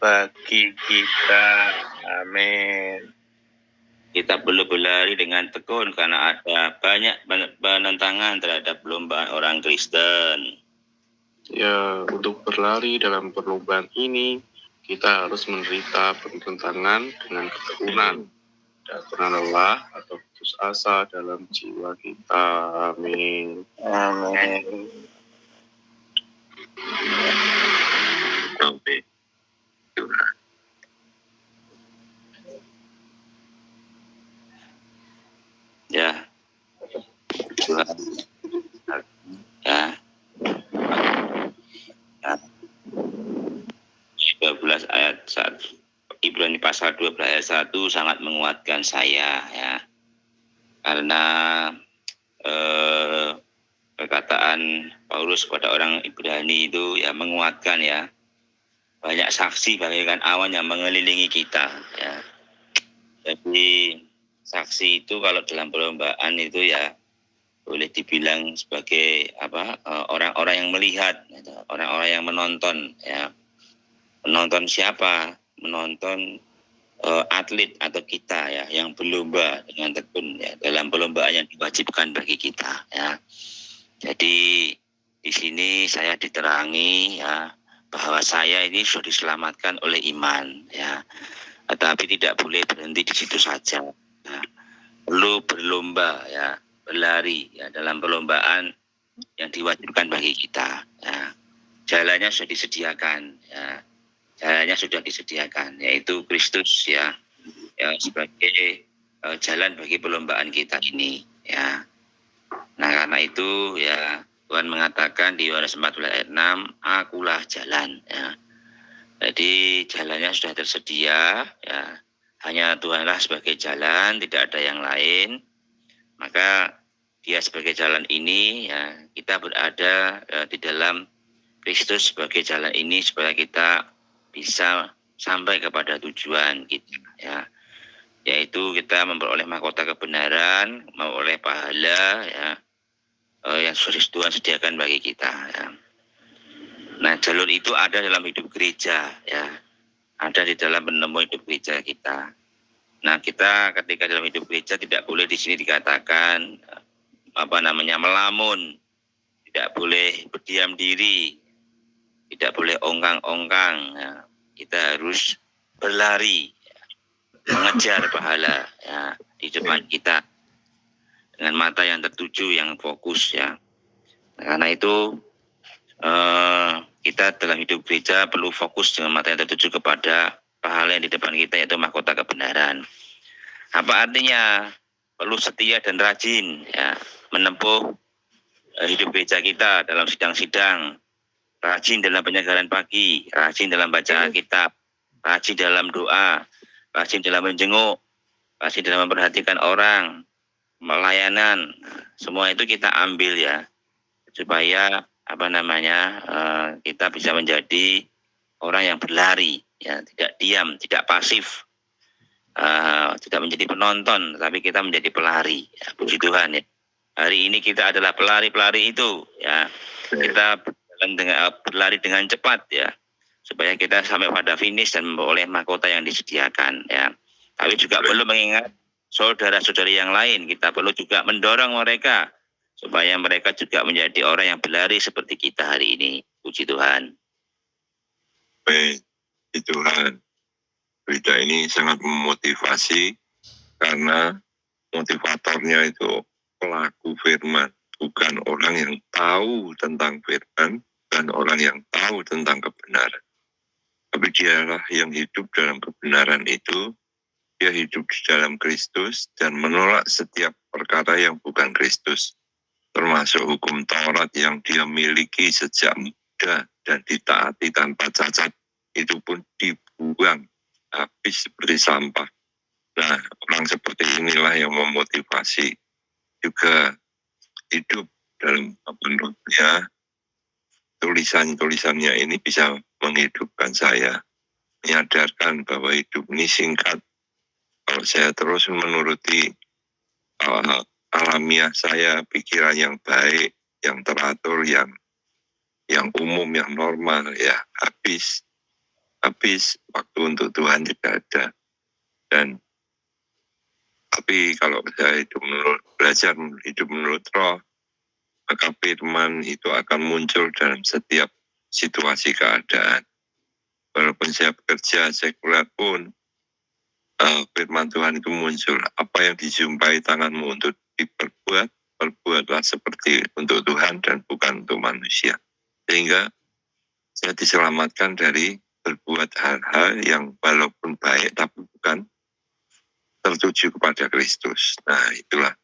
bagi kita. Amin. Kita perlu berlari dengan tekun karena ada banyak penentangan terhadap perlombaan orang Kristen. Ya, untuk berlari dalam perlombaan ini, kita harus menderita penentangan dengan ketekunan. Tidak pernah lelah atau putus asa dalam jiwa kita. Amin. Amin. Sampai Tuhan. Ya, Tuhan. Ya. 12 ayat 1. Ibrani pasal 12 ayat 1 sangat menguatkan saya ya. Karena perkataan Paulus kepada orang Ibrani itu ya menguatkan ya. Banyak saksi bagaikan awan yang mengelilingi kita ya. Jadi saksi itu kalau dalam perlombaan itu ya boleh dibilang sebagai orang-orang yang melihat, orang-orang yang menonton ya. Menonton siapa? Menonton atlet atau kita ya yang berlomba dengan tekun ya dalam perlombaan yang diwajibkan bagi kita ya. Jadi di sini saya diterangi ya bahwa saya ini sudah diselamatkan oleh iman ya. Tetapi tidak boleh berhenti di situ saja. Ya. Perlu berlomba ya, berlari ya dalam perlombaan yang diwajibkan bagi kita ya. Jalannya sudah disediakan ya. Jalannya sudah disediakan yaitu Kristus ya sebagai jalan bagi perlombaan kita ini ya. Nah karena itu ya Tuhan mengatakan di Yohanes 14 ayat 6, akulah jalan ya. Jadi jalannya sudah tersedia ya. Hanya Tuhanlah sebagai jalan, tidak ada yang lain. Maka Dia sebagai jalan ini ya kita berada di dalam Kristus sebagai jalan ini supaya kita bisa sampai kepada tujuan kita ya. Yaitu kita memperoleh mahkota kebenaran, memperoleh pahala ya yang sudah Tuhan sediakan bagi kita ya. Nah jalur itu ada dalam hidup gereja ya, ada di dalam penemu hidup gereja kita. Nah kita ketika dalam hidup gereja tidak boleh di sini dikatakan melamun, tidak boleh berdiam diri, tidak boleh ongkang-ongkang. Ya. Kita harus berlari, ya. Mengejar pahala ya di depan kita dengan mata yang tertuju, yang fokus ya. Nah, karena itu kita dalam hidup gereja perlu fokus dengan mata yang tertuju kepada pahala yang di depan kita yaitu mahkota kebenaran. Apa artinya? Perlu setia dan rajin ya menempuh hidup gereja kita dalam sidang-sidang, rajin dalam penyegaran pagi, rajin dalam baca Alkitab, rajin dalam doa, rajin dalam menjenguk, rajin dalam memperhatikan orang, melayanan. Semua itu kita ambil ya supaya kita bisa menjadi orang yang berlari ya, tidak diam, tidak pasif, tidak menjadi penonton, tapi kita menjadi pelari ya, puji Tuhan ya. Hari ini kita adalah pelari-pelari itu ya. Kita berlari dengan cepat ya supaya kita sampai pada finish dan memperoleh mahkota yang disediakan ya. Tapi juga perlu mengingat saudara-saudari yang lain, kita perlu juga mendorong mereka supaya mereka juga menjadi orang yang berlari seperti kita hari ini. Puji Tuhan. Baik, puji Tuhan. Berita ini sangat memotivasi karena motivatornya itu pelaku firman, bukan orang yang tahu tentang firman dan orang yang tahu tentang kebenaran. Tapi dialah yang hidup dalam kebenaran itu, dia hidup di dalam Kristus dan menolak setiap perkara yang bukan Kristus, termasuk hukum Taurat yang dia miliki sejak muda dan ditaati tanpa cacat, itu pun dibuang habis seperti sampah. Nah, orang seperti inilah yang memotivasi juga hidup dalam menurutnya. Tulisan-tulisannya ini bisa menghidupkan saya, menyadarkan bahwa hidup ini singkat. Kalau saya terus menuruti alamiah saya, pikiran yang baik, yang teratur, yang umum, yang normal, ya habis. habis, waktu untuk Tuhan tidak ada. Tapi kalau saya belajar hidup menurut roh, maka firman itu akan muncul dalam setiap situasi keadaan. Walaupun saya bekerja sekuler pun, firman Tuhan itu muncul. Apa yang dijumpai tanganmu untuk diperbuat, perbuatlah seperti untuk Tuhan dan bukan untuk manusia. Sehingga saya diselamatkan dari berbuat hal-hal yang walaupun baik tapi bukan tertuju kepada Kristus. Nah, itulah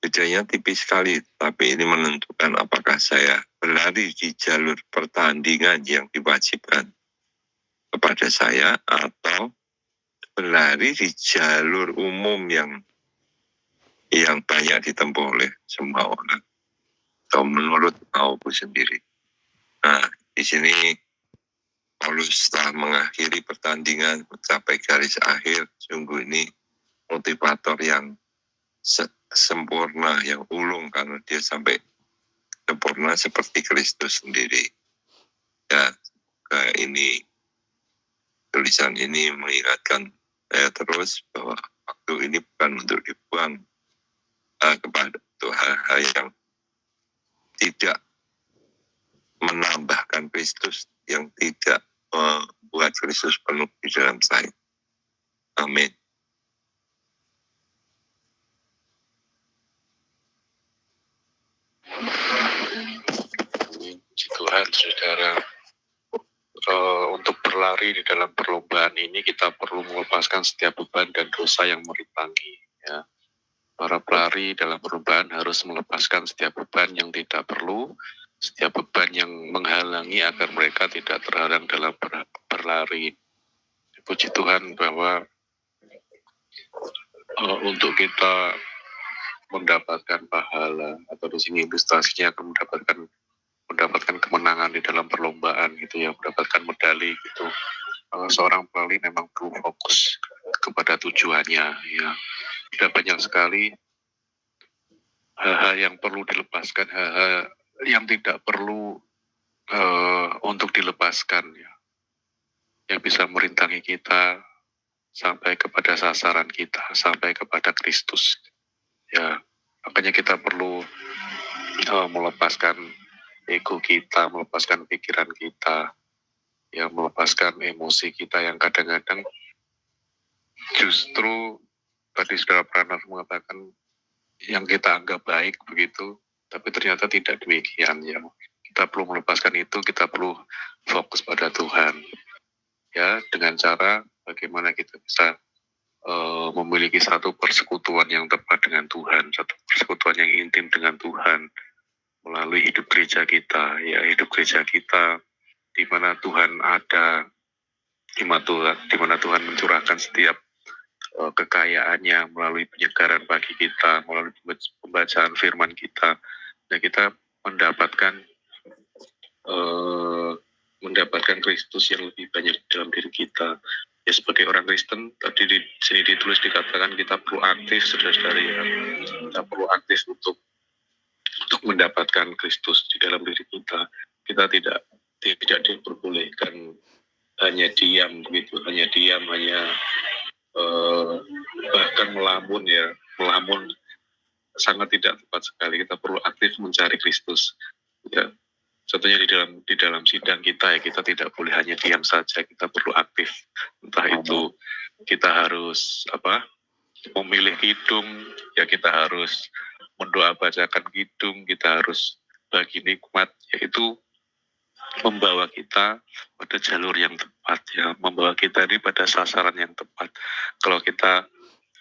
bedanya tipis sekali, tapi ini menentukan apakah saya berlari di jalur pertandingan yang diwajibkan kepada saya atau berlari di jalur umum yang banyak ditempuh oleh semua orang atau menurut mauku sendiri. Nah, di sini Paulus setelah mengakhiri pertandingan mencapai garis akhir, sungguh ini motivator yang sempurna, yang ulung karena dia sampai sempurna seperti Kristus sendiri. Ya, ini tulisan ini mengingatkan saya terus bahwa waktu ini bukan untuk dibuang kepada hal-hal yang tidak menambahkan Kristus, yang tidak membuat Kristus penuh di dalam saya. Amin. Puji Tuhan, saudara. Untuk berlari di dalam perlombaan ini kita perlu melepaskan setiap beban dan dosa yang merintangi. Ya. Para pelari dalam perlombaan harus melepaskan setiap beban yang tidak perlu, setiap beban yang menghalangi agar mereka tidak terhalang dalam berlari. Puji Tuhan bahwa untuk kita mendapatkan pahala, atau di sini ilustrasinya akan mendapatkan kemenangan di dalam perlombaan gitu ya, mendapatkan medali gitu. Seorang pelari memang perlu fokus kepada tujuannya ya. Sudah banyak sekali hal-hal yang perlu dilepaskan, hal-hal yang tidak perlu untuk dilepaskan ya, yang bisa merintangi kita sampai kepada sasaran kita, sampai kepada Kristus ya. Makanya kita perlu melepaskan ego kita, melepaskan pikiran kita, ya, melepaskan emosi kita yang kadang-kadang justru tadi saudara Pranaf mengatakan yang kita anggap baik begitu, tapi ternyata tidak demikian ya. Kita perlu melepaskan itu, kita perlu fokus pada Tuhan ya, dengan cara bagaimana kita bisa memiliki satu persekutuan yang tepat dengan Tuhan, satu persekutuan yang intim dengan Tuhan melalui hidup gereja kita ya, hidup gereja kita di mana Tuhan ada, di mana Tuhan mencurahkan setiap kekayaannya melalui penyegaran bagi kita, melalui pembacaan firman kita, dan kita mendapatkan Kristus yang lebih banyak dalam diri kita. Ya, sebagai orang Kristen, tadi di sini ditulis dikatakan kita perlu aktif, saudara-saudari ya. Kita perlu aktif untuk mendapatkan Kristus di dalam diri kita. Kita tidak diperbolehkan hanya diam begitu, hanya bahkan melamun ya, melamun sangat tidak tepat sekali. Kita perlu aktif mencari Kristus ya. Contohnya di dalam sidang kita ya, kita tidak boleh hanya diam saja, kita perlu aktif. Entah itu kita harus memilih kidung ya, kita harus mendoa bacakan kidung, kita harus bagi nikmat, yaitu membawa kita pada jalur yang tepat ya, membawa kita ini pada sasaran yang tepat. Kalau kita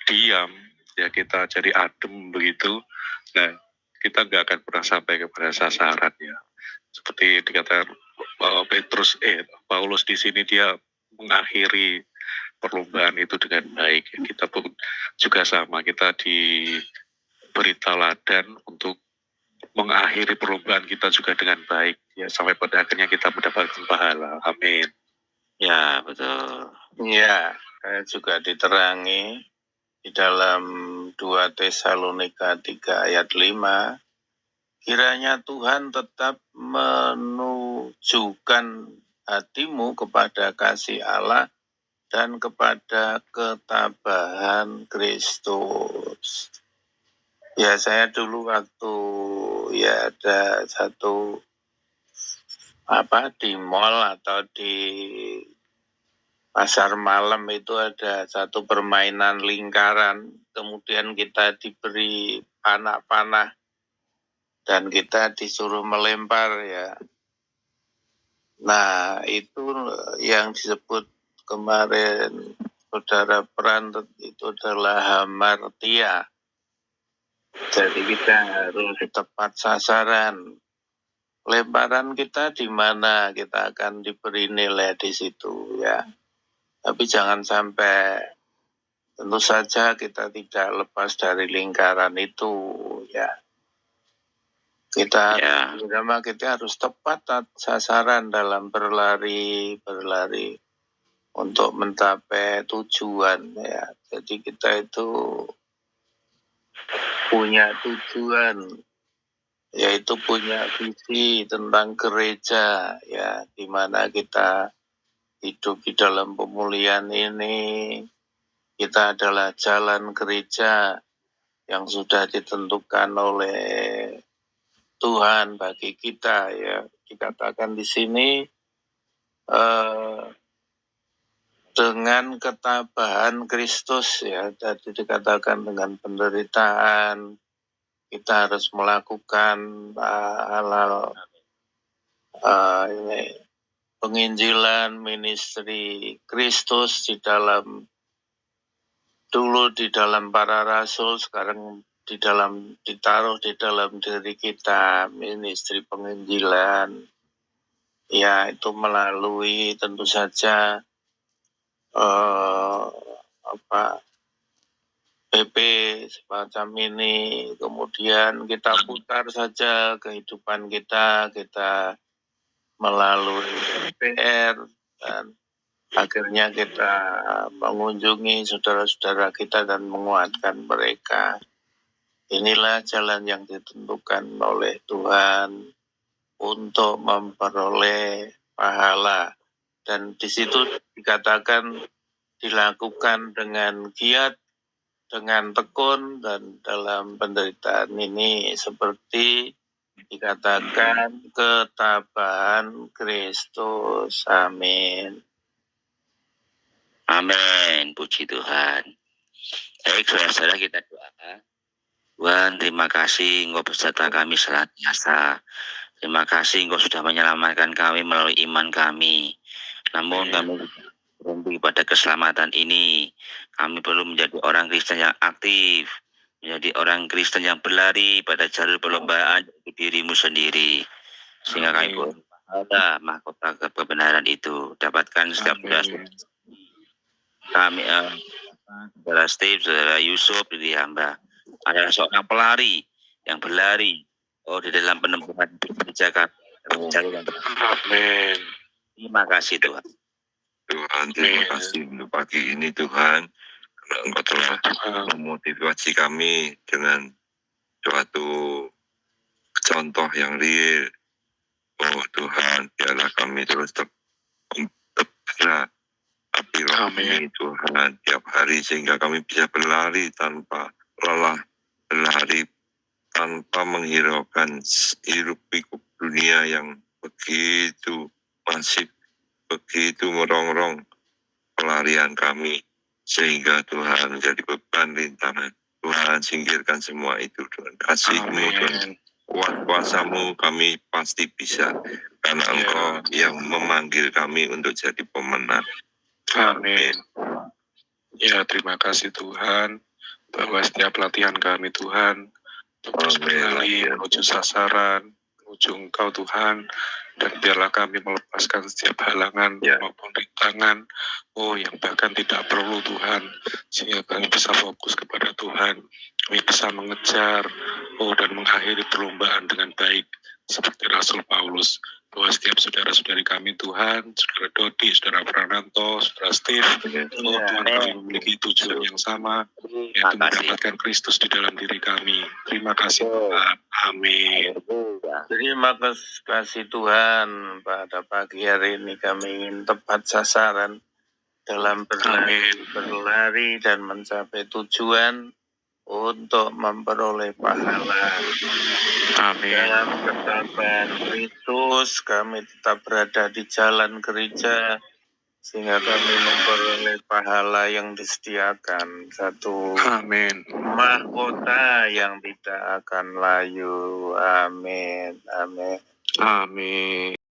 diam ya, kita jadi adem begitu, nah kita nggak akan pernah sampai kepada sasaran ya. Seperti dikatakan Paulus di sini, dia mengakhiri perlombaan itu dengan baik. Kita pun juga sama, kita diberi teladan untuk mengakhiri perlombaan kita juga dengan baik ya, sampai pada akhirnya kita mendapatkan pahala. Amin. Ya, betul. Ya, juga diterangi di dalam 2 Tesalonika 3 ayat 5, kiranya Tuhan tetap menunjukkan hatimu kepada kasih Allah dan kepada ketabahan Kristus. Ya, saya dulu waktu ya ada satu di mall atau di pasar malam itu ada satu permainan lingkaran, kemudian kita diberi panah-panah dan kita disuruh melempar ya. Nah, itu yang disebut kemarin saudara Prantet itu adalah hamartia. Jadi kita harus tepat sasaran. Lemparan kita di mana kita akan diberi nilai di situ ya. Tapi jangan sampai, tentu saja kita tidak lepas dari lingkaran itu ya. Kita harus tepat sasaran dalam berlari untuk mencapai tujuan ya. Jadi kita itu punya tujuan, yaitu punya visi tentang gereja ya, di mana kita hidup di dalam pemulihan ini. Kita adalah jalan gereja yang sudah ditentukan oleh Tuhan bagi kita ya. Dikatakan di sini dengan ketabahan Kristus ya. Jadi dikatakan dengan penderitaan kita harus melakukan hal-hal penginjilan, ministry Kristus dulu di dalam para rasul, sekarang ditaruh di dalam diri kita, ministry penginjilan. Ya, itu melalui tentu saja PP semacam ini, kemudian kita putar saja kehidupan kita melalui PR, dan akhirnya kita mengunjungi saudara-saudara kita dan menguatkan mereka. Inilah jalan yang ditentukan oleh Tuhan untuk memperoleh pahala. Dan di situ dikatakan dilakukan dengan giat, dengan tekun, dan dalam penderitaan ini seperti dikatakan ketabahan Kristus. Amin. Amin, puji Tuhan. Baik, saudara-saudara, kita doa. Tuhan, terima kasih Engkau beserta kami senantiasa. Terima kasih Engkau sudah menyelamatkan kami melalui iman kami. Namun kami berhenti pada keselamatan ini. Kami perlu menjadi orang Kristen yang aktif, menjadi orang Kristen yang berlari pada jalur perlombaan dirimu sendiri. Sehingga kami boleh ada mahkota kebenaran itu. Dapatkan setiap saudara kami, saudara Steve, saudara Yusuf, diri hamba adalah seorang pelari yang berlari di dalam penempuhan kebijakan. Amin. Terima kasih Tuhan. Tuhan, terima kasih untuk pagi ini Tuhan, karena Engkau telah memotivasi kami dengan suatu contoh yang real. Oh Tuhan, biarlah kami terus tergerak api roh ini Tuhan tiap hari, sehingga kami bisa berlari tanpa lelah, berlari tanpa menghiraukan hiruk pikuk dunia yang begitu masif, begitu merongrong pelarian kami, sehingga Tuhan menjadi beban rintangan. Tuhan, singkirkan semua itu dengan kasih-Mu, dan kuasa-Mu kami pasti bisa, karena Engkau yang memanggil kami untuk jadi pemenang. Amin. Ya, terima kasih Tuhan, bahwa setiap latihan kami Tuhan terus berlari menuju sasaran, menuju Engkau Tuhan, dan biarlah kami melepaskan setiap halangan maupun rintangan yang bahkan tidak perlu Tuhan, sehingga kami bisa fokus kepada Tuhan, kami bisa mengejar dan mengakhiri perlombaan dengan baik seperti Rasul Paulus. Bahwa setiap saudara-saudari kami Tuhan, saudara Dodi, saudara Prananto, saudara Steve, Tuhan kami memiliki tujuan yang sama, yaitu mendapatkan Kristus di dalam diri kami. Terima kasih Tuhan. Amin. ya. Terima kasih Tuhan, pada pagi hari ini kami ingin tepat sasaran dalam berlari dan mencapai tujuan untuk memperoleh pahala. Amin. Dalam ketaatan Kristus kami tetap berada di jalan gereja sehingga kami memperoleh pahala yang disediakan, satu Amin. mahkota yang tidak akan layu. Amin. Amin. Amin.